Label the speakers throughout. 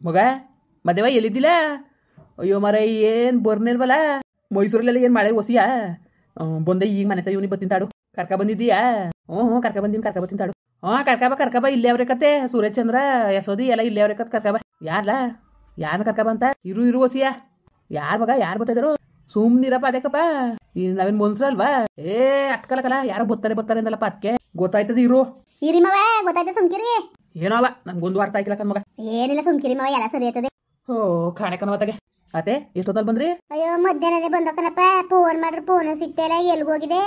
Speaker 1: ಮಗ ಮದುವೆ ಎಲ್ಲಿದ್ದಿಲ್ಲ? ಅಯ್ಯೋ ಮರ ಏನು ಬರ್ನಿಲ್ವಲ್ಲ. ಮೈಸೂರಲ್ಲೆಲ್ಲ ಏನು ಮಳೆ ಹೊಸಿಯಾ? ಬಂದೆ ಈಗ ಮನೆ ಇವನಿಗೆ ಬತ್ತೀನಿ ತಾಡು. ಕರ್ಕ ಬಂದಿದ್ದೀಯಾ? ಹ್ಞೂ ಕರ್ಕ ಬರ್ತೀನಿ ತಾಡು. ಕರ್ಕಬ ಇಲ್ಲೇ ಅವ್ರೆ ಕತೆ. ಸೂರ್ಯಚಂದ್ರ ಚಂದ್ರ ಯಶೋದಿ ಎಲ್ಲ ಇಲ್ಲೇ ಅವ್ರೆ ಕತ್ ಕರ್ಕಬ. ಯಾರನ್ನ ಕರ್ಕಬ ಅಂತ ಇರು ಹೊಸಿಯಾ. ಯಾರು ಮಗ ಯಾರು ಬರ್ತಿದ್ರು? ಸುಮ್ನಿರಪ್ಪ ಅದಕ್ಕಪ್ಪ. ಈ ನಾವೇನು ಮನ್ಸ್ರಲ್ವಾ? ಅಟ್ಕಲಕಲ್ಲ ಯಾರೋ ಬರ್ತಾರೆ ಅಂದಲ್ಲಪ್ಪ ಅದಕ್ಕೆ ಗೊತ್ತಾಯ್ತದ.
Speaker 2: ಇರಿ ಮವ ಗೊತ್ತಾಯ್ತು ಸುಮ್ಕಿರಿ.
Speaker 1: ಏನೋ ಅವ ನಮ್ಗೊಂದು ಅರ್ಥ ಆಗಿಲ್ಲ ಕಣ್ ಮಗ.
Speaker 2: ಏನಿಲ್ಲ ಸುಮ್ಕಿರಿ ಮವ ಎಲ್ಲ ಸರಿ ಆಯ್ತದೆ.
Speaker 1: ಕಾಣೆ ಕಣವತ್ತಾಗೆ ಅತ್ತೆ ಎಷ್ಟೊತ್ತಲ್ಲಿ ಬಂದ್ರಿ?
Speaker 2: ಅಯ್ಯೋ ಮಧ್ಯಾಹ್ನನೇ ಬಂದಕ್ಕನಪ್ಪ. ಫೋನ್ ಮಾಡ್ರಿ ಫೋನು ಸಿಗ್ತಿಲ್ಲ. ಎಲ್ಗೋಗಿದೆ?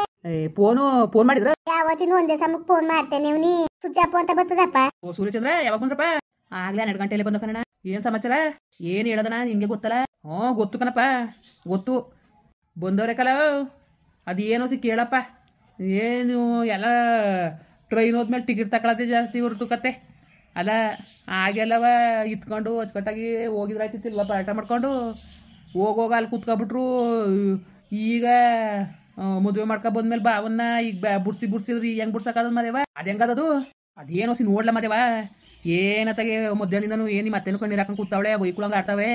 Speaker 1: ಫೋನ್ ಮಾಡಿದ್ರ?
Speaker 2: ಯಾವತ್ತಿನ ಒಂದೇ ಸಮಕ್ಕೆ ಫೋನ್ ಮಾಡ್ತೇನೆ. ನೀವು ಸ್ವಿಚ್ ಆಫ್ ಅಂತ ಬರ್ತದಪ್ಪ.
Speaker 1: ಸೂರ್ಯಚಂದ್ರ ಯಾವಾಗ ಬಂದ್ರಪ್ಪ? ಆಗ್ಲೇ 12 ಗಂಟೆಯಲ್ಲಿ ಬಂದ ಕಣ. ಏನ್ ಸಮಾಚಾರ? ಏನ್ ಹೇಳದನ ನಿನ್ಗೆ ಗೊತ್ತಲ್ಲ? ಗೊತ್ತು ಕಣಪ್ಪ ಗೊತ್ತು. ಬಂದವ್ರೆ ಕಲ ಅದೇನೋ ಕೇಳಪ್ಪ. ಏನು ಎಲ್ಲ ಟ್ರೈನ್ ಹೋದ್ಮೇಲೆ ಟಿಕೆಟ್ ತಗೊಳತ್ತೆ ಜಾಸ್ತಿ ಹೊರತು ಕತೆ ಅಲ್ಲ. ಹಾಗೆಲ್ಲವ ಇತ್ಕೊಂಡು ಅಚ್ಚುಕಟ್ಟಾಗಿ ಹೋಗಿದ್ರಾಯ್ತಿಲ್ವ ಪಾಠ ಮಾಡ್ಕೊಂಡು ಹೋಗೋಗ ಅಲ್ಲಿ ಕೂತ್ಕೊಬಿಟ್ರು. ಈಗ ಮದುವೆ ಮಾಡ್ಕೊ ಬಂದ್ಮೇಲೆ ಬಾವನ್ನ ಈಗ ಬುಡ್ಸಿದ್ರಿ ಹೆಂಗ್ ಬುಡ್ಸಕ್ಕದ ಮದೇವ? ಅದು ಹೆಂಗದದು? ಅದೇನೋ ನೋಡ್ಲ ಮದೇವ. ಏನತ್ತಾಗೆ ಮಧ್ಯಾಹ್ನದಿಂದನು ಏನು ಮತ್ತೇನು ಕಣ್ಣೀರು ಹಾಕೊಂಡು ಕೂತಾವಳೆ ಬೈಕುಳಂಗೆ ಆಡ್ತಾವೆ.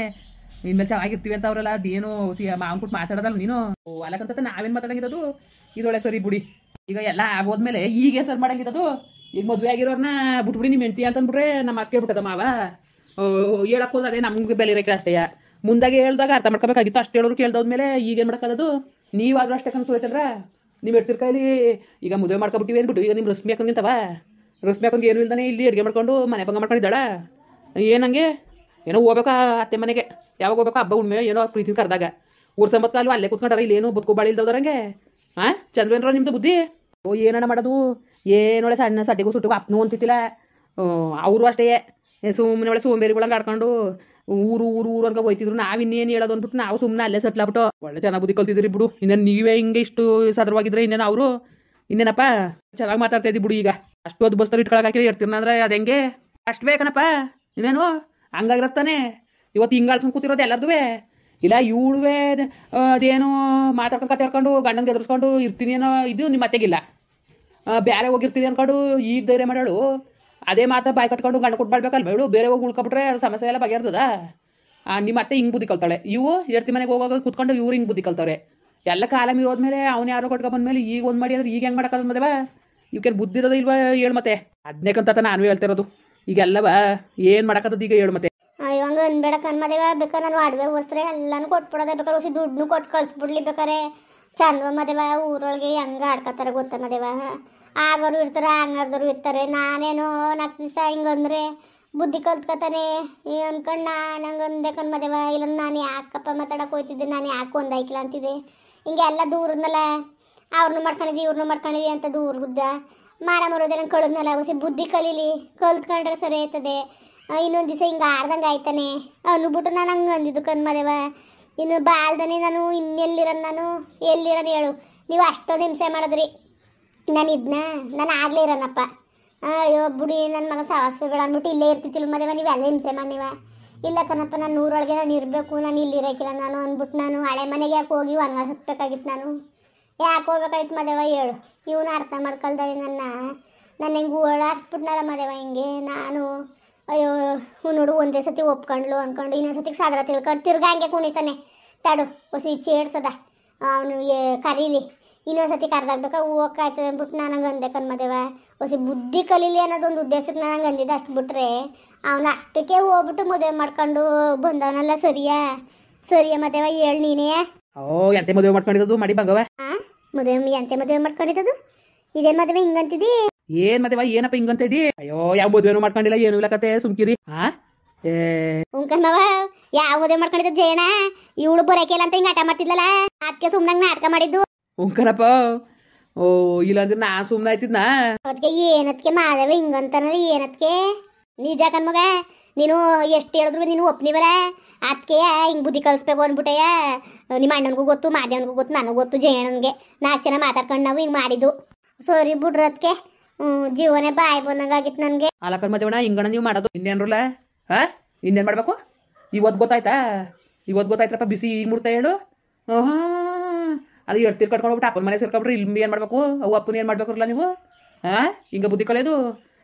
Speaker 1: ಇನ್ಮೇಲೆ ಚೆನ್ನಾಗಿರ್ತೀವಿ ಅಂತ ಅವ್ರಲ್ಲ. ಅದೇನು ಮಾವನ್ ಕೊಟ್ಟು ಮಾತಾಡೋದಲ್ಲ ನೀನು. ಅಲ್ಲಕ್ಕಂತ ನಾವೇನು ಮಾತಾಡಂಗಿದ್ದದು? ಇದೊಳೆ ಸರಿ ಬಿಡಿ. ಈಗ ಎಲ್ಲ ಆಗೋದ್ಮೇಲೆ ಈಗೇನು ಸರ್ ಮಾಡಂಗಿದ್ದದು? ಈಗ ಮದುವೆ ಆಗಿರೋರ್ನ ಬಿಟ್ಬಿಡಿ ನಿಮ್ಮ ಹೆಂಡ್ತಿ ಅಂತಂದ್ಬಿಟ್ರೆ ನಮ್ಮ ಮಾತು ಕೇಳ್ಬಿಟ್ಟದ ಮಾವ. ಹೇಳಕ್ ಹೋದ್ರೆ ಅದೇ ನಮ್ಗೆ ಬೆಲೆ ಇರೋಕೆ ಅಷ್ಟೇ. ಮುಂದಾಗೆ ಹೇಳ್ದಾಗ ಅರ್ಥ ಮಾಡ್ಕೋಬೇಕಾಗಿತ್ತು. ಅಷ್ಟು ಹೇಳೋರು ಕೇಳ್ದೋದ್ಮೇಲೆ ಈಗೇನು ಮಾಡೋಕ್ಕದು? ನೀವಾದ್ರೂ ಅಷ್ಟೇ ಕಣ ಸೂರ್ಯಚಂದ್ರ. ನೀವು ಇರ್ತಿರ್ ಕೈಲಿ ಈಗ ಮದುವೆ ಮಾಡ್ಕೊಬಿಟ್ಟಿವಿ ಅಂದ್ಬಿಟ್ಟು ಈಗ ನಿಮ್ಮ ರಶ್ಮಿ ಹಾಕಂಗಿಂತವ. ರಶ್ಮಿ ಹಾಕೊಂಡು ಏನು ಇಲ್ದಾನೆ ಇಲ್ಲಿ ಅಡುಗೆ ಮಾಡ್ಕೊಂಡು ಮನೆ ಭಂಗ ಮಾಡ್ಕೊಂಡಿದ್ದಾಳ. ಏನಂಗೆ ಏನೋ ಹೋಗ್ಬೇಕಾ ಅತ್ತೆ ಮನೆಗೆ? ಯಾವಾಗ ಹೋಗ್ಬೇಕಾ? ಹಬ್ಬ ಉಣ್ಮೆ ಏನೋ ಪ್ರೀತಿ ಕರೆದಾಗ ಊರ್ ಸಂಬತ್ಕ ಅಲ್ವಾ ಅಲ್ಲೇ ಕೂತ್ಕೊಂಡಾರ. ಇಲ್ಲೇನು ಬದುಕು ಇಲ್ದವ್ರಂಗೆ. ಚಂದ್ರೇನ್ರ ನಿಮ್ದು ಬುದ್ಧಿ? ಏನಣ್ಣ ಮಾಡೋದು? ಏನೊಳೆ ಸಣ್ಣ ಸಡ್ಡಿಗೂ ಸುಟ್ಟಿಗೂ ಅಪ್ಪನೂ ಅಂತಿತ್ತಿಲ್ಲ. ಅವರು ಅಷ್ಟೇ ಸುಮ್ಮನೆ ಒಳ್ಳೆ ಸೋಂಬೇರಿಗಳಂಗೆ ಆಡ್ಕೊಂಡು ಊರು ಅನ್ಕೊ ಹೋಯ್ತಿದ್ರು. ನಾವಿನ್ನೇನು ಹೇಳೋದು ಅಂದ್ಬಿಟ್ಟು ನಾವು ಸುಮ್ಮನೆ ಅಲ್ಲೇ ಸಟ್ಲಾಬಿಟ್ಟು ಒಳ್ಳೆ ಚೆನ್ನಾಗಿ ಬುದ್ಧಿ ಕಲ್ತಿದ್ರಿ ಬಿಡು. ಇನ್ನೇನು ನೀವೇ ಹಿಂಗೆ ಇಷ್ಟು ಸದರವಾಗಿದ್ರೆ ಇನ್ನೇನು ಅವರು ಇನ್ನೇನಪ್ಪ ಚೆನ್ನಾಗಿ ಮಾತಾಡ್ತಾ ಇದ್ದಿ ಬಿಡು. ಈಗ ಅಷ್ಟು ಹೊತ್ತು ಬಸ್ತಾರೆ ಇಟ್ಕೊಳಕ್ಕೆ ಇರ್ತೀರ ಅಂದ್ರೆ ಅದು ಹೆಂಗೆ? ಅಷ್ಟು ಬೇಕನಪ್ಪ ಇನ್ನೇನು ಹಂಗಾಗಿರತ್ತಾನೆ. ಇವತ್ತು ಹಿಂಗಾಳ್ಸ್ಕೊಂಡು ಕೂತಿರೋದು ಎಲ್ಲರದು ಇಲ್ಲ. ಇವಳುವೆ ಅದೇನು ಮಾತಾಡ್ಕೊಂಡು ಕತೆ ಹೇಳ್ಕೊಂಡು ಗಂಡಂಗೆ ಎದುರಿಸ್ಕೊಂಡು ಇರ್ತೀನಿ ಅನ್ನೋ ಇದು ನಿಮ್ಮ ಅತ್ತೆಗಿಲ್ಲ. ಬೇರೆ ಹೋಗಿರ್ತೀನಿ ಅಂದ್ಕೊಂಡು ಈಗ ಧೈರ್ಯ ಮಾಡೋಳು ಅದೇ ಮಾತಾ ಬಾಯಿ ಕಟ್ಕೊಂಡು ಗಂಡ ಕೊಟ್ಬಾಳ್ಬೇಕಲ್ಲ ಬೇಡು. ಬೇರೆ ಹೋಗಿ ಉಳ್ಕೊಬಿಟ್ರೆ ಸಮಸ್ಯೆ ಎಲ್ಲ ಬಗೆಹರ್ತದ. ನಿಮ್ಮ ಅತ್ತೆ ಹಿಂಗೆ ಬುದ್ಧಿ ಕಲ್ತಾಳೆ. ಇವು ಎರ್ತಿ ಮನೆಗೆ ಹೋಗೋದು ಕೂತ್ಕೊಂಡು ಇವ್ರು ಹಿಂಗೆ ಬುದ್ಧಿ ಕಲ್ತವ್ರೆ. ಎಲ್ಲ ಕಾಲ ಮೀರೋದ್ಮೇಲೆ ಅವ್ನು ಯಾರೋ ಕೊಟ್ಕೊಂಡ್ಬಂದ್ಮೇಲೆ ಈಗ ಒಂದು ಮಾಡಿ ಅಂದ್ರೆ ಈಗ ಹೆಂಗೆ ಮಾಡೋಕ್ಕದ ಮದುವೆ? ಇವಕ್ಕೇನು ಬುದ್ಧಿ ಇರೋದು ಇಲ್ವಾ ಹೇಳು ಮತ್ತೆ? ಅದನ್ನೇಕಂತ ನಾನು ಹೇಳ್ತಿರೋದು. ಈಗೆಲ್ಲವ ಏನು ಮಾಡೋಕ್ಕದ ಈಗ ಹೇಳು ಮತ್ತೆ?
Speaker 2: ಅಯ್ಯೋ ಹಂಗೆ ಅನ್ಬೇಡ ಕಣ್ಮದೇವ. ಬೇಕಾರೆ ನಾನು ಅಡ್ವೆ ವಸ್ತ್ರ ಎಲ್ಲಾನು ಕೊಟ್ಬಿಡೋದೆ. ಬೇಕಾರೆ ಹೊಸಿ ದುಡ್ಡು ಕೊಟ್ಟು ಕಳ್ಸ್ಬಿಡ್ಲಿ ಬೇಕಾರೆ. ಚಂದ ಮದೇವ ಊರೊಳಗೆ ಹೆಂಗೆ ಆಡ್ಕೊತಾರೆ ಗೊತ್ತ ಮದೇವ? ಆಗೋರು ಇರ್ತಾರೆ ಹಂಗಾರ್ದವ್ರು ಇರ್ತಾರೆ. ನಾನೇನೋ 4 ದಿವಸ ಹಿಂಗಂದ್ರೆ ಬುದ್ಧಿ ಕಲ್ತ್ಕೊತಾನೆ ಅನ್ಕೊಂಡು ನಾನು ಹಂಗೆ ಅಂದೆ ಕಣ್ಮದೇವ. ಇಲ್ಲ ನಾನು ಯಾಕಪ್ಪ ಮಾತಾಡಕ್ಕೆ ಹೋಯ್ತಿದ್ದೆ? ನಾನು ಯಾಕೆ ಒಂದಾಯ್ಕಿಲ್ಲ ಅಂತಿದ್ದೆ. ಹಿಂಗೆ ಎಲ್ಲ ದೂರದ್ನಲ್ಲ. ಅವ್ರನ್ನೂ ಮಾಡ್ಕೊಂಡಿದ್ದಿ ಇವ್ರನ್ನೂ ಮಾಡ್ಕೊಂಡಿದ್ದಿ ಅಂತ ದೂರ ಗುದ್ದ ಮಾನ ಮರೋದೆಲ್ಲ ಕಳೆದ್ನಲ್ಲ. ಹೊಸಿ ಬುದ್ಧಿ ಕಲೀಲಿ. ಕಲ್ತ್ಕೊಂಡ್ರೆ ಸರಿ ಆಯ್ತದೆ. ಇನ್ನೊಂದು ದಿವಸ ಹಿಂಗೆ ಆಡ್ದಂಗೆ ಆಯ್ತಾನೆ ಅಂದ್ಬಿಟ್ಟು ನಾನು ಹಂಗೆ ಅಂದಿದ್ದು ಕಣ್ಮದೇವ. ಇನ್ನು ಬಾಲ್ದನೆ ನಾನು ನಾನು ಎಲ್ಲಿರೋನು ಹೇಳು? ನೀವು ಅಷ್ಟೊಂದು ಹಿಂಸೆ ಮಾಡಿದ್ರಿ. ನಾನು ಆಗಲೇ ಇರೋನಪ್ಪ. ಅಯ್ಯೋ ಬುಡಿ ನನ್ನ ಮಗ ಸಾಹಸಗಳು ಅಂದ್ಬಿಟ್ಟು ಇಲ್ಲೇ ಇರ್ತಿತ್ತಿಲ್ಲ ಮದೇವ. ನೀವೆಲ್ಲ ಹಿಂಸೆ ಮಾಡಿವ. ಇಲ್ಲ ಕಣಪ್ಪ ನಾನು ಊರೊಳಗೆ ನಾನು ಇರಬೇಕು. ನಾನು ಇಲ್ಲಿ ಇರೋಕಿಲ್ಲ ನಾನು ಅಂದ್ಬಿಟ್ಟು ನಾನು ಹಳೆ ಮನೆಗೆ ಯಾಕೆ ಹೋಗಿ ವನವಾಸ ಹತ್ಬೇಕಾಗಿತ್ತು. ನಾನು ಯಾಕೆ ಹೋಗ್ಬೇಕಾಯ್ತು ಮದೇವ ಹೇಳು? ಇವನು ಅರ್ಥ ಮಾಡ್ಕೊಳ್ದಾರೆ ನನ್ನ ಹೆಂಗೆ ಓಡಾಡ್ಸ್ಬಿಟ್ನಲ್ಲ ಮದೇವ. ಹಿಂಗೆ ನಾನು ಅಯ್ಯೋ ನೋಡು ಒಂದೇ ಸತಿ ಒಪ್ಕೊಂಡ್ಲು ಅಂದ್ಕೊಂಡು ಇನ್ನೊಂದು ಸತಿಗೆ ಸಾದ್ರ ತಿಳ್ಕೊಂಡು ತಿರ್ಗಾ ಹಂಗೆ ಕುಣಿತಾನೆ. ತಡು ಹೊಸಿ ಚೇಡ್ಸದ ಅವನು ಕರೀಲಿ. ಇನ್ನೊಂದು ಸತಿ ಕರ್ದಾಗ್ಬೇಕಾ ಹೋಗ್ಕಾಯ್ತದೆ ಅಂದ್ಬಿಟ್ಟು ನನಗೆ ಅಂದೆ ಕಣ್ಮದೇವ. ಹೊಸಿ ಬುದ್ಧಿ ಕಲೀಲಿ ಅನ್ನೋದೊಂದು ಉದ್ದೇಶಕ್ಕೆ ನನಗೆ ಅಂದಿದ್ದೆ. ಅಷ್ಟು ಬಿಟ್ರೆ ಅವನು ಅಷ್ಟಕ್ಕೆ ಹೋಗ್ಬಿಟ್ಟು ಮದುವೆ ಮಾಡ್ಕೊಂಡು ಬಂದವನಲ್ಲ. ಸರಿಯಾ ಮದೇವ ಹೇಳು ನೀನೇ?
Speaker 1: ಎಂತೆ ಮದುವೆ ಮಾಡ್ಕೊಂಡಿದ್ದು ಮಾಡಿ ಬಂಗವ?
Speaker 2: ಮದುವೆ ಎಂತೆ ಮದುವೆ ಮಾಡ್ಕೊಂಡಿದ್ದು? ಇದೇನು ಮದುವೆ ಹಿಂಗಂತಿದ್ದಿ?
Speaker 1: ಏನ್ ಮದುವೆ ಏನಪ್ಪ ಹಿಂಗಂತ ಇದ್ದಿ? ಅಯ್ಯೋ ಯಾವ ಮದುವೆನೂ ಮಾಡ್ಕೊಂಡಿಲ್ಲ ಏನು ಇಲ್ಲ ಕತೆ ಸುಮ್ಕಿರಿ.
Speaker 2: ಉಂಕನ್ನವ ಯಾವ ಮದುವೆ ಮಾಡ್ಕೊಂಡಿದ್ದ ಜಯಣ? ಇವಳು ಬರೋಕೆಲ್ಲ ಅಂತ ಹಿಂಗೆ ಆಟ ಮಾಡ್ತಿದ್ಲಲ್ಲ ಅದಕ್ಕೆ ಸುಮ್ಮನಂಗೆ ನಾಟಕ ಮಾಡಿದ್ದು.
Speaker 1: ಉಂಕನಪ್ಪ ಇಲ್ಲಾಂದ್ರೆ ನಾ ಸುಮ್ಮನೆ ಆಯ್ತಿದ್ನ.
Speaker 2: ಅದಕ್ಕೆ ಏನತ್ಕೆ ಮಾದೇವ ಹಿಂಗಂತಾನಲ್ಲ ಏನತ್ಕೆ? ನಿಜ ಕಣ್ಮಗ ನೀನು ಎಷ್ಟು ಹೇಳಿದ್ರು ನೀನು ಒಪ್ನಿವಲ್ಲ. ಅದಕ್ಕೆ ಹಿಂಗೆ ಬುದ್ಧಿ ಕಲಿಸ್ಬೇಕು ಅಂದ್ಬಿಟ್ಟೆಯ. ನಿಮ್ಮ ಅಣ್ಣನಿಗೂ ಗೊತ್ತು ಮಾದೇವನಿಗೂ ಗೊತ್ತು ನನಗೂ ಗೊತ್ತು ಜಯಣ್ಣನಿಗೆ. 4 ಜನ ಮಾತಾಡ್ಕೊಂಡು ನಾವು ಹಿಂಗೆ ಮಾಡಿದ್ದು. ಸರಿ ಬಿಡ್ರಿ ಅದಕ್ಕೆ. ಜೀವನೇ ಬಾಯಿ ಬಂದಂಗಾಗಿತ್ತು ನನಗೆ.
Speaker 1: ಅಲಕರ್ ಮದೇವಣ್ಣ ಹಿಂಗಣ ನೀವು ಮಾಡೋದು ಇನ್ನೇನ್ರಲ್ಲ? ಇನ್ನೇನು ಮಾಡಬೇಕು? ಇವತ್ತು ಗೊತ್ತಾಯ್ತಪ್ಪ ಬಿಸಿ ಈಗ ಮುಡ್ತಾ ಹೇಳು. ಅದು ಎಡ್ತೀರ್ ಕಟ್ಕೊಂಡ್ಬಿಟ್ಟು ಅಪ್ಪನ ಮನೆ ಸೇರ್ಕೊಬಿಟ್ರೆ ಇಲ್ಲಿ ಏನು ಮಾಡಬೇಕು? ಅವು ಅಪ್ಪನ ಏನು ಮಾಡ್ಬೇಕಲ್ಲ ನೀವು? ಹಿಂಗೆ ಬುದ್ಧಿ ಕಲಿಯೋದು.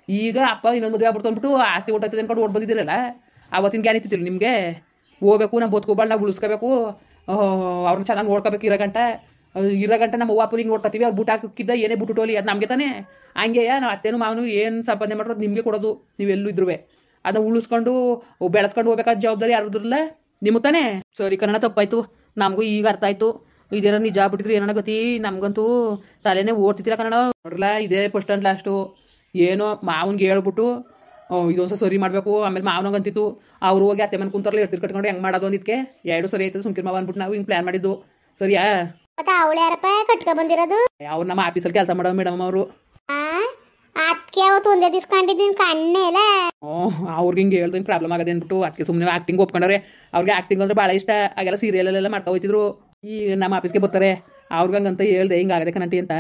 Speaker 1: ಈಗ ಅಪ್ಪ ಇನ್ನೊಂದು ಮದುವೆ ಆಗ್ಬಿಟ್ಟು ಅಂದ್ಬಿಟ್ಟು ಆಸ್ತಿ ಹೊಟ್ಟೈತದೆ ಅನ್ಕೊಂಡು ಓಡ್ ಬಂದಿದ್ದೀರಲ್ಲ. ಅವತ್ತಿನ ಗ್ಯಾನ್ ಇತ್ತಿದ್ರು ನಿಮಗೆ ಹೋಗ್ಬೇಕು ನಾವು ಬದುಕೋಬಾಳ ನಾವು ಉಳಿಸ್ಕೋಬೇಕು ಅವ್ರನ್ನ ಚೆನ್ನಾಗಿ ನೋಡ್ಕೋಬೇಕು ಇರೋ ಗಂಟೆ ನಮ್ಮ ಅವ್ವ ಅಪ್ಪನಿಗೆ ನೋಡ್ಕೊತೀವಿ ಅವ್ರು ಬುಟ್ ಹಾಕಿದ್ದ ಏನೇ ಬುಟ್ಟೋಲಿ ಅದು ನಮಗೆ ತಾನೇ ಹಂಗೆಯಾ ನಾವು ಅತ್ತೇನು ಮಾವನು ಏನು ಸಂಪಾದನೆ ಮಾಡೋದು ನಿಮಗೆ ಕೊಡೋದು ನೀವೆಲ್ಲೂ ಇದ್ರೂ ಅದನ್ನ ಉಳಿಸ್ಕೊಂಡು ಬೆಳೆಸ್ಕೊಂಡು ಹೋಗ್ಬೇಕಾದ ಜವಾಬ್ದಾರಿ ಯಾರದ್ರಲ್ಲ ನಿಮಗೆ ತಾನೇ ಸರಿ ಕನ್ನಡ ತಪ್ಪಾಯ್ತು ನಮಗೂ ಈಗ ಅರ್ಥ ಆಯ್ತು ಇದೇನೋ ನಿಜ ಆಗ್ಬಿಟ್ಟಿದ್ರು ಏನೋ ಗತಿ ನಮಗಂತೂ ತಲೆನೇ ಓಡ್ತಿದ್ದೀರ ಕನ್ನಡ ನೋಡ್ರಲ್ಲ ಇದೇ ಫಸ್ಟ್ ಆ್ಯಂಡ್ ಲಾಸ್ಟು ಏನೋ ಮಾವನ್ಗೆ ಹೇಳ್ಬಿಟ್ಟು ಇದೊಂದ್ಸ ಸರಿ ಮಾಡಬೇಕು ಆಮೇಲೆ ಮಾವನಂಗಂತಿತ್ತು ಅವ್ರು ಹೋಗಿ ಅತ್ತೆ ಮನೆ ಕುಂತಾರಲ್ಲ ಎಡ್ತಿರ್ ಕಟ್ಕೊಂಡು ಹೆಂಗೆ ಮಾಡೋದು ಅಂದಿದ್ಕೆ ಎರಡು ಸರಿ ಆಯ್ತದೆ ಸುಮ್ಕಿರ್ ಮಾವ ಅಂದ್ಬಿಟ್ಟು ನಾವು ಹಿಂಗೆ ಪ್ಲ್ಯಾನ್ ಮಾಡಿದ್ದು ಸರಿಯಾ
Speaker 2: ಮತ್ತೆ ಅವಳು ಯಾರಪ್ಪ ಕಟ್ಕೊ ಬಂದಿರೋದು
Speaker 1: ಅವ್ರು ನಮ್ಮ ಆಫೀಸಲ್ಲಿ ಕೆಲಸ ಮಾಡೋ ಮೇಡಮ್ ಅವರು
Speaker 2: ಅದಕ್ಕೆ ಅವತ್ತು ಒಂದೇ ದಿವ್ಸ ಕಂಡಿದ್ದೀನಿ ಕಣ್ಣೇ ಇಲ್ಲ
Speaker 1: ಅವ್ರಿಗೆ ಹಿಂಗೆ ಹೇಳ್ದಂಗೆ ಪ್ರಾಬ್ಲಮ್ ಆಗದೆ ಅಂದ್ಬಿಟ್ಟು ಅದಕ್ಕೆ ಸುಮ್ಮನೆ ಆ್ಯಕ್ಟಿಂಗ್ ಒಪ್ಕೊಂಡವ್ರೆ ಅವ್ರಿಗೆ ಆ್ಯಕ್ಟಿಂಗ್ ಅಂದ್ರೆ ಭಾಳ ಇಷ್ಟ ಆಗೆಲ್ಲ ಸೀರಿಯಲೆಲ್ಲ ಮಾಡ್ಕೊ ಹೋಯ್ತಿದ್ರು ಈಗ ನಮ್ಮ ಆಫೀಸ್ಗೆ ಬರ್ತಾರೆ ಅವ್ರಿಗಂಗಂತ ಹೇಳ್ದೆ ಹಿಂಗೆ ಆಗದೆ ಕನಂಟಿ ಅಂತ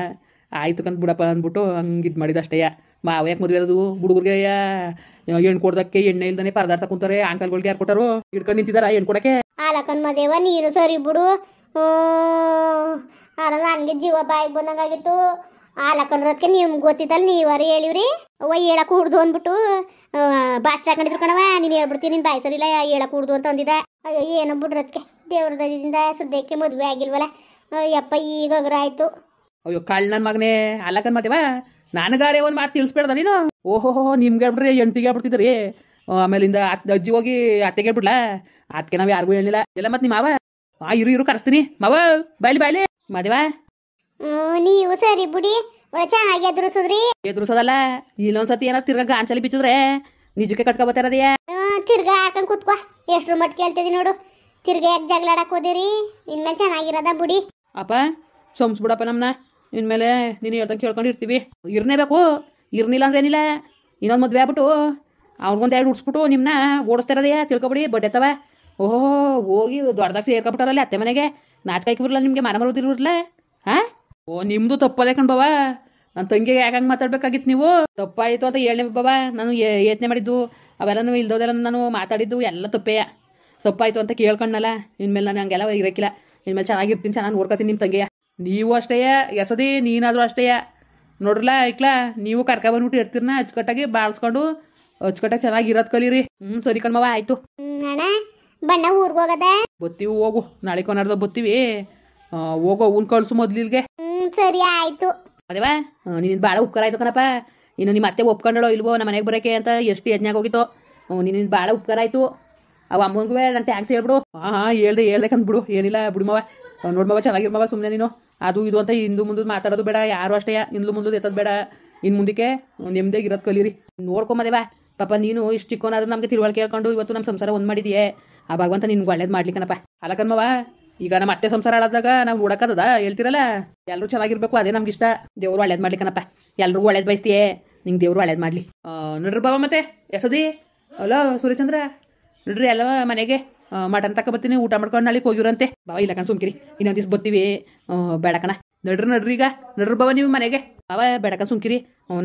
Speaker 1: ಆಯ್ತು ಕಂತ ಬಿಡಪ್ಪ ಅಂದ್ಬಿಟ್ಟು ಹಂಗೆ ಇದು ಮಾಡಿದ ಅಷ್ಟೇ ಮಾವ ಯಾಕೆ ಮದುವೆ ಅದು ಹುಡುಗರಿಗೆ ಹೆಣ್ಣು ಕೊಡ್ದಕ್ಕೆ ಎಣ್ಣೆ ಇಲ್ದಾನೆ ಪರದಾಡ್ತಾ ಕುಂತಾರೆ ಅಂಕಲ್ಗಳಿಗೆ ಯಾರು ಕೊಟ್ಟರು ಹಿಡ್ಕೊಂಡು ನಿಂತಿದಾರ ಹೆಣ್ಣು ಕೊಡಕ್ಕೆ
Speaker 2: ಆಲಕನ್ ಮದೇವ ನೀನು ಸರಿ ಬಿಡು ನನಗೆ ಜೀವ ಬಾಯಿಗೆ ಬಂದಂಗಾಗಿತ್ತು ಆಲಕನ್ರದಕ್ಕೆ ನಿಮ್ಗೆ ಗೊತ್ತಿದ್ದಲ್ಲ ನೀವಾರು ಹೇಳಿವ್ರಿ ಅವ್ವ ಹೇಳಕ್ ಹುಡ್ದು ಅಂದ್ಬಿಟ್ಟು ಬಾಸ್ ಹಾಕೊಂಡಿದ್ರು ಕಣವ ನೀನು ಹೇಳ್ಬಿಡ್ತೀನಿ ನಿನ್ ಬಾಯಿ ಸರಿಲ್ಲ ಹೇಳಕ್ ಹುಡ್ದು ಅಂತ ಅಂದಿದ್ದ ಅಯ್ಯೋ ಏನೋ ಬಿಡ್ರದಕ್ಕೆ ದೇವ್ರದಿಂದ ಸುದ್ದಕ್ಕೆ ಮದುವೆ ಆಗಿಲ್ವಲ್ಲ ಯಪ್ಪ ಈಗ ಆಯ್ತು
Speaker 1: ಅಯ್ಯೋ ಕಳ್ ನನ್ನ ಮಗನೇ ಅಲ್ಲಕನ್ ಮತ್ತೇವ ನನಗಾರೇ ಒಂದು ಮಾತು ತಿಳಿಸ್ಬೇಡ್ದ ನೀನು ಓಹೋ ನಿಮ್ಗೆ ಹೇಳ್ಬಿಡ್ರಿ ಎಂಟಿಗೆ ಹೇಳ್ಬಿಡ್ತಿದ್ರಿ ಆಮೇಲಿಂದ ಅಜ್ಜಿ ಹೋಗಿ ಅತ್ತೆಗೆ ಹೇಳ್ಬಿಡ್ಲಾ ಅದಕ್ಕೆ ನಾವು ಯಾರಿಗೂ ಹೇಳಿಲ್ಲ ಎಲ್ಲ ಮತ್ತೆ ನಿಮ್ಮ ಮಾವ ಇರು ಕರೆಸ್ತೀನಿ ಮಾವ ಬಾಯ್ಲಿ ಮದೇವ
Speaker 2: ನೀವು ಸರಿ ಬಿಡಿ ಒಳ್ಳೆ ಚೆನ್ನಾಗಿ
Speaker 1: ಎದುರಿಸೋದಲ್ಲ ಇಲ್ಲೊಂದ್ಸತಿ ಏನಾರು ತಿರ್ಗಾ ಗಾಂಚಲಿ ಬಿಚ್ಚಿದ್ರೆ ನಿಜಕ್ಕೆ ಕಟ್ಕೊಬತ್ತಾರದೆಯ
Speaker 2: ತಿರ್ಗಾ ಆಡ್ಕೊಂಡ್ ಕೂತ್ಕೋ ಎಷ್ಟ್ರ ಮಟ್ ಕೇಳ್ತಿದಿ ನೋಡು ತಿರ್ಗಾ ಯಾಕೆ ಜಗಳಾಡಕ್ ಹೋದಿರಿ ಇನ್ಮೇಲೆ ಚೆನ್ನಾಗಿರೋದ ಬಿಡಿ
Speaker 1: ಅಪ್ಪ ಸೋಮ್ಸ್ಬಿಡಪ್ಪ ನಮ್ಮನ್ನ ಇನ್ಮೇಲೆ ನೀನು ಹೇಳ್ದಂಗೆ ಕೇಳ್ಕೊಂಡು ಇರ್ತೀವಿ ಇರ್ನೇಬೇಕು ಇರ್ನಿಲ್ಲ ಅಂದ್ರೆ ಏನಿಲ್ಲ ಇನ್ನೊಂದು ಮದುವೆ ಆಗ್ಬಿಟ್ಟು ಅವ್ರಿಗೊಂದು ಎರಡು ಉಡ್ಸ್ಬಿಟ್ಟು ನಿಮ್ಮನ್ನ ಓಡಿಸ್ತಾರದೆಯ ತಿಳ್ಕೊಬಿಡಿ ಬಡ್ಡೆತ್ತವ ಓಹೋ ಹೋಗಿ ದೊಡ್ಡದಾಗ ಸೇರ್ಕೊಬಿಟ್ಟಾರಲ್ಲ ಅತ್ತೆ ಮನೆಗೆ ನಾಚ್ಕಾಯ್ಕೆ ಬರಲ್ಲ ನಿಮಗೆ ಮನ ಮರೋದಿರ್ಬಿಡ್ಲ ಹಾಂ ಓ ನಿಮ್ಮದು ತಪ್ಪದೇ ಕಣ್ಬವ ನನ್ನ ತಂಗಿಗೆ ಯಾಕೆ ಹಂಗೆ ಮಾತಾಡ್ಬೇಕಾಗಿತ್ತು ನೀವು ತಪ್ಪಾಯಿತು ಅಂತ ಹೇಳಿ ಬಾಬಾ ನಾನು ಯೋಚನೆ ಮಾಡಿದ್ದು ಅವೆಲ್ಲನೂ ಇಲ್ದೋದೆಲ್ಲ ನಾನು ಮಾತಾಡಿದ್ದು ಎಲ್ಲ ತಪ್ಪಾಯಿತು ಅಂತ ಕೇಳ್ಕೊಂಡಲ್ಲ ಇನ್ಮೇಲೆ ನಾನು ಹಂಗೆಲ್ಲ ಇರೋಕ್ಕಿಲ್ಲ ಇನ್ಮೇಲೆ ಚೆನ್ನಾಗಿರ್ತೀನಿ ಚೆನ್ನಾಗಿ ನೋಡ್ಕೊತೀನಿ ನಿಮ್ಮ ತಂಗಿಯ ನೀವು ಅಷ್ಟೇ ಎಸದಿ ನೀನಾದರೂ ಅಷ್ಟೇ ನೋಡ್ರಲ್ಲ ಐಕ್ಲಾ ನೀವು ಕರ್ಕೊಬಂದ್ಬಿಟ್ಟು ಇರ್ತೀರನ್ನ ಅಚ್ಚುಕಟ್ಟಾಗಿ ಬಾಳ್ಸ್ಕೊಂಡು ಅಚ್ಚುಕಟ್ಟಾಗಿ ಚೆನ್ನಾಗಿರೋದು ಕಲೀರಿ ಸರಿ ಕಣ್ಮವ ಆಯಿತು
Speaker 2: ಬಣ್ಣ ಊರ್ಗೆ ಹೋಗದ
Speaker 1: ಬತ್ತೀವಿ ಹೋಗು ನಾಳೆ ಕೊನಾರ್ದ ಬತ್ತೀವಿ ಹೋಗೋ ಅವ್ನು ಕಳ್ಸು ಮೊದ್ಲಿಲ್ಗೆ
Speaker 2: ಸರಿ ಆಯ್ತು
Speaker 1: ಅದೇವಾ ನಿನ್ನ ಭಾಳ ಉಪಕಾರ ಆಯ್ತು ಕಣಪ್ಪ ಇನ್ನು ನಿಮ್ಮ ಅತ್ತೆ ಒಪ್ಕೊಂಡಳೋ ಇಲ್ವೋ ನಮ್ಮ ಮನೆಗೆ ಬರೋಕೆ ಅಂತ ಎಷ್ಟು ಯಜ್ಞಾಗ ಹೋಗಿತ್ತು ನಿನ್ನ ಭಾಳ ಉಪಕಾರ ಆಯಿತು ಅವ ಅಮ್ಮನಿಗೂ ನಾನು ಟ್ಯಾಂಕ್ಸ್ ಹೇಳ್ಬಿಡು ಹೇಳ್ದೆ ಕಂದ್ಬಿಡು ಏನಿಲ್ಲ ಬಿಡುಮವ ನೋಡ್ಮವ ಚೆನ್ನಾಗಿರ್ಮವ ಸುಮ್ಮನೆ ನೀನು ಅದು ಇದು ಅಂತ ಹಿಂದು ಮುಂದೆ ಮಾತಾಡೋದು ಬೇಡ ಯಾರು ಅಷ್ಟೇ ಇಂದು ಮುಂದೆ ಎತ್ತೋದು ಬೇಡ ಇನ್ನು ಮುಂದಕ್ಕೆ ನೆಮ್ಮದಿಯಾಗಿ ಇರೋದು ಕಲೀರಿ ನೋಡ್ಕೊಂಬದೇವಾ ಪಾಪ ನೀನು ಇಷ್ಟು ಚಿಕ್ಕೋನಾದ್ರೂ ನಮಗೆ ತಿಳುವಳಿಕೆ ಹೇಳ್ಕೊಂಡು ಇವತ್ತು ನಮ್ಮ ಸಂಸಾರ ಒಂದು ಮಾಡಿದೆಯೇ ಆ ಭಗವಂತ ನಿನ್ಗೆ ಒಳ್ಳೇದು ಮಾಡ್ಲಿಕ್ಕನಪ್ಪ ಅಲ್ಲಕನ್ಮವ ಈಗ ನಮ್ಮ ಅತ್ತೆ ಸಂಸಾರ ಆಳಾದಾಗ ನಾವು ನೋಡಕ್ಕದ ಹೇಳ್ತಿರಲ್ಲ ಎಲ್ಲರೂ ಚೆನ್ನಾಗಿರ್ಬೇಕು ಅದೇ ನಮ್ಗೆ ಇಷ್ಟ ದೇವ್ರು ಒಳ್ಳೇದು ಮಾಡ್ಲಿಕ್ಕನಪ್ಪ ಎಲ್ರಿಗೂ ಒಳ್ಳೇದು ಬಯಸ್ತೀಯೇ ನಿಂಗೆ ದೇವ್ರು ಒಳ್ಳೇದು ಮಾಡಲಿ ನೋಡ್ರಿ ಬಾಬಾ ಮತ್ತೆ ಎಸದಿ ಅಲೋ ಸೂರ್ಯಚಂದ್ರ ನೋಡ್ರಿ ಎಲ್ಲ ಮನೆಗೆ ಮಟನ್ ತಗೊಬತ್ತೀನಿ ಊಟ ಮಾಡ್ಕೊಂಡು ನಾಳೆ ಹೋಗಿರಂತೆ ಬಾವ ಇಲ್ಲ ಕಣ್ ಸುಮ್ಕಿರಿ ಇನ್ನೊಂದು ದಿವ್ಸ ಬರ್ತೀವಿ ಬೇಡಕಣ ನಡ್ರಿ ಈಗ ನಡ್ರಿ ಬಾವ ನೀವು ಮನೆಗೆ ಬಾವ ಬೇಡಕ ಸುಮ್ಕಿರಿ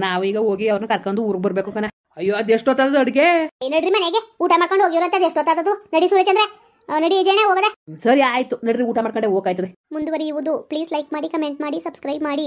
Speaker 1: ನಾವು ಈಗ ಹೋಗಿ ಅವ್ರನ್ನ ಕರ್ಕೊಂಡು ಊರಿಗೆ ಬರ್ಬೇಕು ಕಣ ಅಯ್ಯೋ ಅದೆಷ್ಟೊತ್ತದ ಅಡುಗೆ
Speaker 2: ನಡ್ರಿ ಮನೆಗೆ ಊಟ ಮಾಡ್ಕೊಂಡು ಹೋಗಿರಂತೆ ಅದೆಷ್ಟೊತ್ತದು ನಡಿ ಸೂರ್ಯಚಂದ್ರ ನಡಿ ಜನ ಹೋಗದ
Speaker 1: ಸರಿ ಆಯ್ತು ನಡ್ರಿ ಊಟ ಮಾಡ್ಕೊಂಡೆ ಹೋಗಾಯ್ತದೆ
Speaker 2: ಮುಂದುವರಿಯುವುದು ಪ್ಲೀಸ್ ಲೈಕ್ ಮಾಡಿ ಕಮೆಂಟ್ ಮಾಡಿ ಸಬ್ಸ್ಕ್ರೈಬ್ ಮಾಡಿ